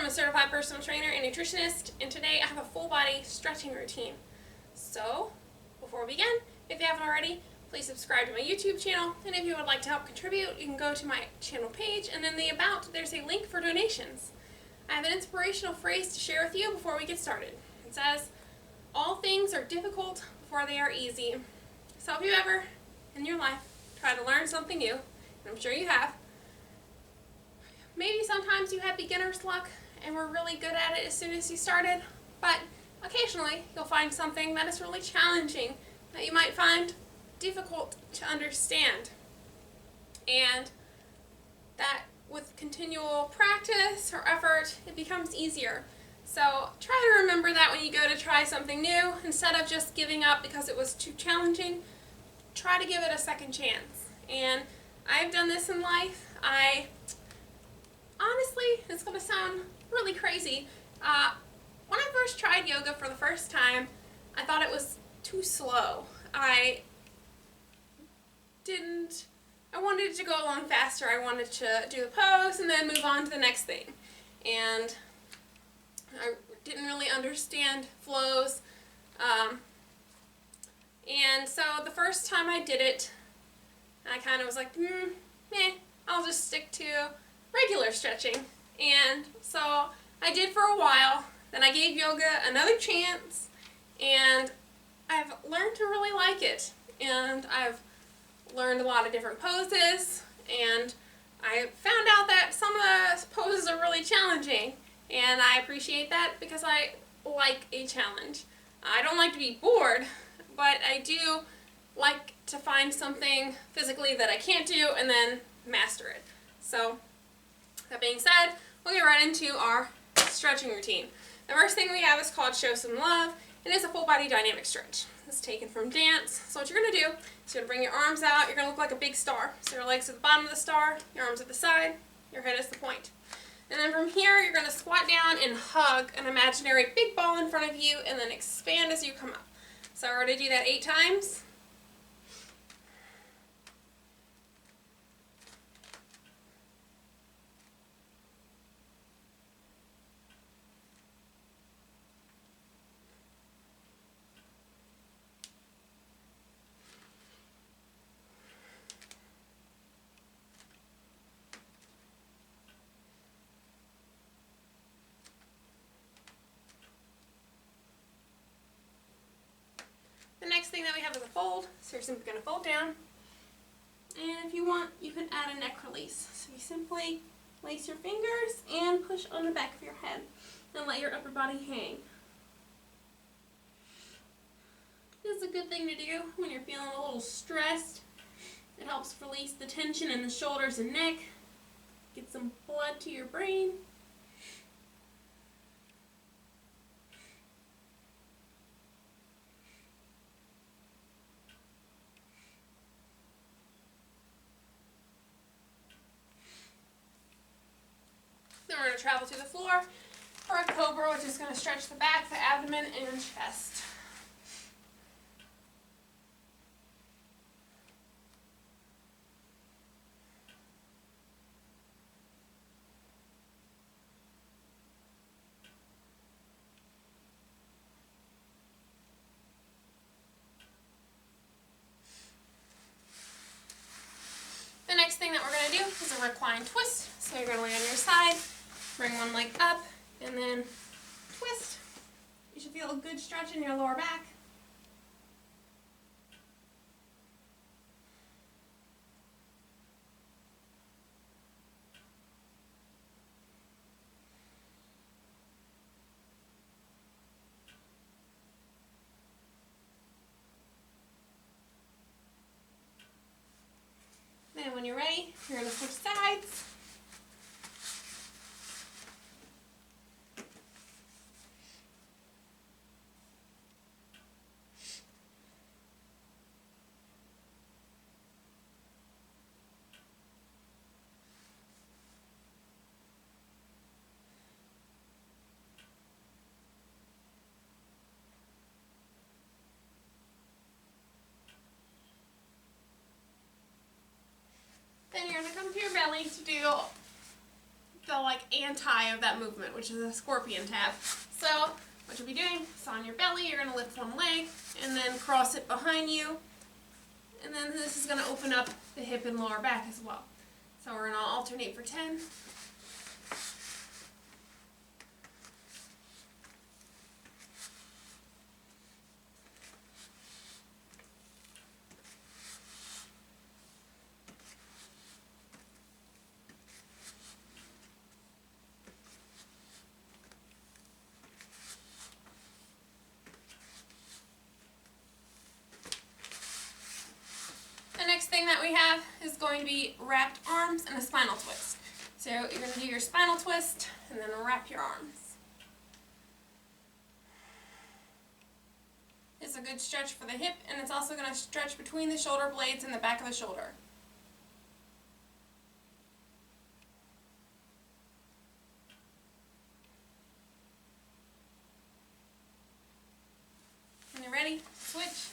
I'm a certified personal trainer and nutritionist, and today I have a full body stretching routine. So, before we begin, if you haven't already, please subscribe to my YouTube channel, and if you would like to help contribute, you can go to my channel page, and in the About, there's a link for donations. I have an inspirational phrase to share with you before we get started. It says, "All things are difficult before they are easy." So if you ever, in your life, try to learn something new, and I'm sure you have, maybe sometimes you had beginner's luck and were really good at it as soon as you started, but occasionally you'll find something that is really challenging that you might find difficult to understand, and that with continual practice or effort it becomes easier. So try to remember that when you go to try something new, instead of just giving up because it was too challenging, try to give it a second chance. And I've done this in life. Honestly, it's going to sound really crazy. When I first tried yoga for the first time, I thought it was too slow. I wanted it to go along faster. I wanted to do the pose and then move on to the next thing. And I didn't really understand flows. And so the first time I did it, I kind of was like, I'll just stick to regular stretching. And so I did for a while. Then I gave yoga another chance, and I've learned to really like it. And I've learned a lot of different poses, and I found out that some of the poses are really challenging, and I appreciate that because I like a challenge. I don't like to be bored, but I do like to find something physically that I can't do and then master it. So, that being said, we'll get right into our stretching routine. The first thing we have is called Show Some Love. It is a full body dynamic stretch. It's taken from dance. So what you're going to do is you're going to bring your arms out. You're going to look like a big star. So your legs at the bottom of the star, your arms at the side, your head is the point. And then from here, you're going to squat down and hug an imaginary big ball in front of you, and then expand as you come up. So we're going to do that 8 times. The next thing that we have is a fold. So you're simply going to fold down. And if you want, you can add a neck release. So you simply lace your fingers and push on the back of your head. And let your upper body hang. This is a good thing to do when you're feeling a little stressed. It helps release the tension in the shoulders and neck. Get some blood to your brain. Then we're going to travel to the floor for a cobra, which is going to stretch the back, the abdomen, and chest. The next thing that we're going to do is a recline twist. So you're going to lay on your side, bring one leg up, and then twist. You should feel a good stretch in your lower back. Then when you're ready, you're going to switch sides. Then you're going to come to your belly to do the like anti of that movement, which is a scorpion tap. So what you'll be doing is on your belly, you're going to lift one leg and then cross it behind you. And then this is going to open up the hip and lower back as well. So we're going to alternate for 10. The next thing that we have is going to be wrapped arms and a spinal twist. So you're going to do your spinal twist and then wrap your arms. It's a good stretch for the hip, and it's also going to stretch between the shoulder blades and the back of the shoulder. When you're ready, switch.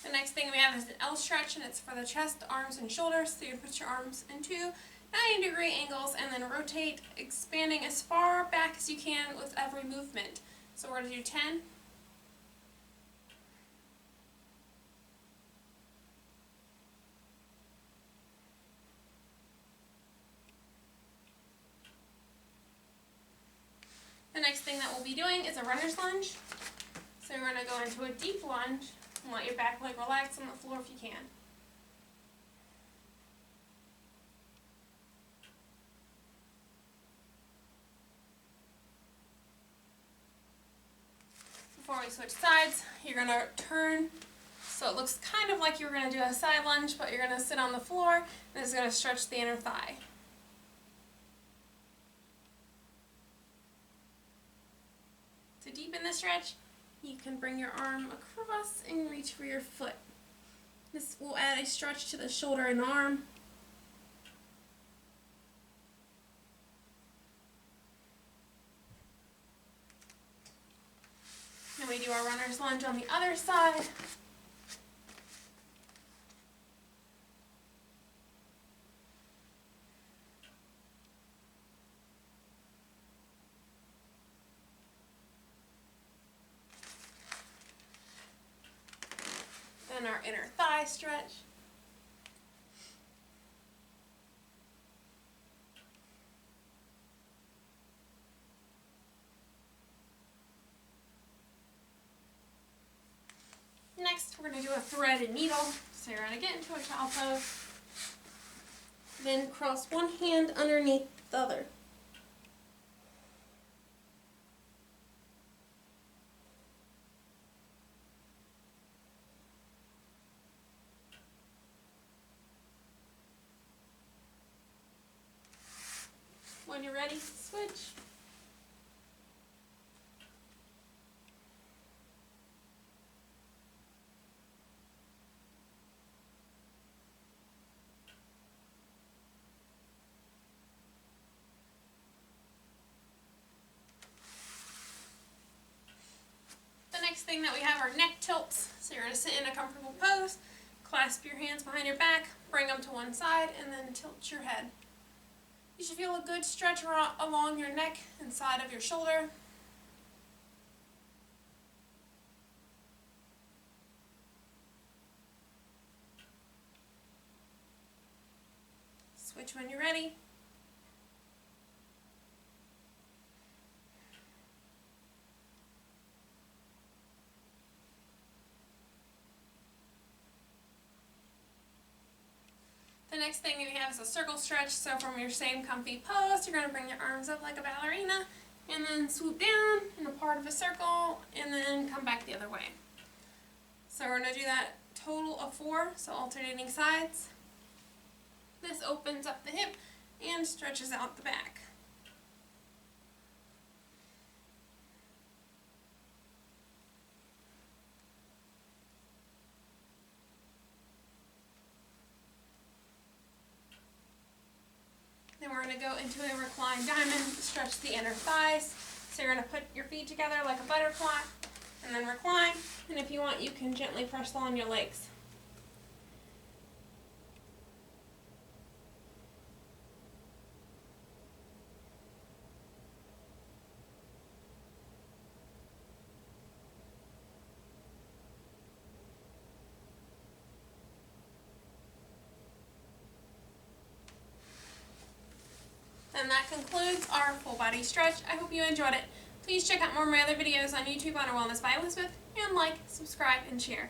The next thing we have is an L stretch, and it's for the chest, arms, and shoulders. So you put your arms into 90-degree angles and then rotate, expanding as far back as you can with every movement. So we're going to do 10. The next thing that we'll be doing is a runner's lunge. So we're going to go into a deep lunge and let your back leg relax on the floor if you can. Before we switch sides, you're going to turn so it looks kind of like you're going to do a side lunge, but you're going to sit on the floor, and it's going to stretch the inner thigh. To deepen the stretch, you can bring your arm across and reach for your foot. This will add a stretch to the shoulder and arm. Then we do our runner's lunge on the other side. Then our inner thigh stretch. Next, we're going to do a thread and needle. So you're going to get into a child pose. Then cross one hand underneath the other. When you're ready, switch. The next thing that we have are neck tilts. So you're going to sit in a comfortable pose, clasp your hands behind your back, bring them to one side, and then tilt your head. You should feel a good stretch along your neck and side of your shoulder. Switch when you're ready. The next thing we have is a circle stretch. So from your same comfy pose, you're going to bring your arms up like a ballerina and then swoop down in a part of a circle and then come back the other way. So we're going to do that total of 4, so alternating sides. This opens up the hip and stretches out the back. we're going to go into a recline diamond, stretch the inner thighs. So you're going to put your feet together like a butterfly and then recline. And if you want, you can gently press on your legs. And that concludes our full body stretch. I hope you enjoyed it. Please check out more of my other videos on YouTube on Wellness by Elizabeth, and like, subscribe, and share.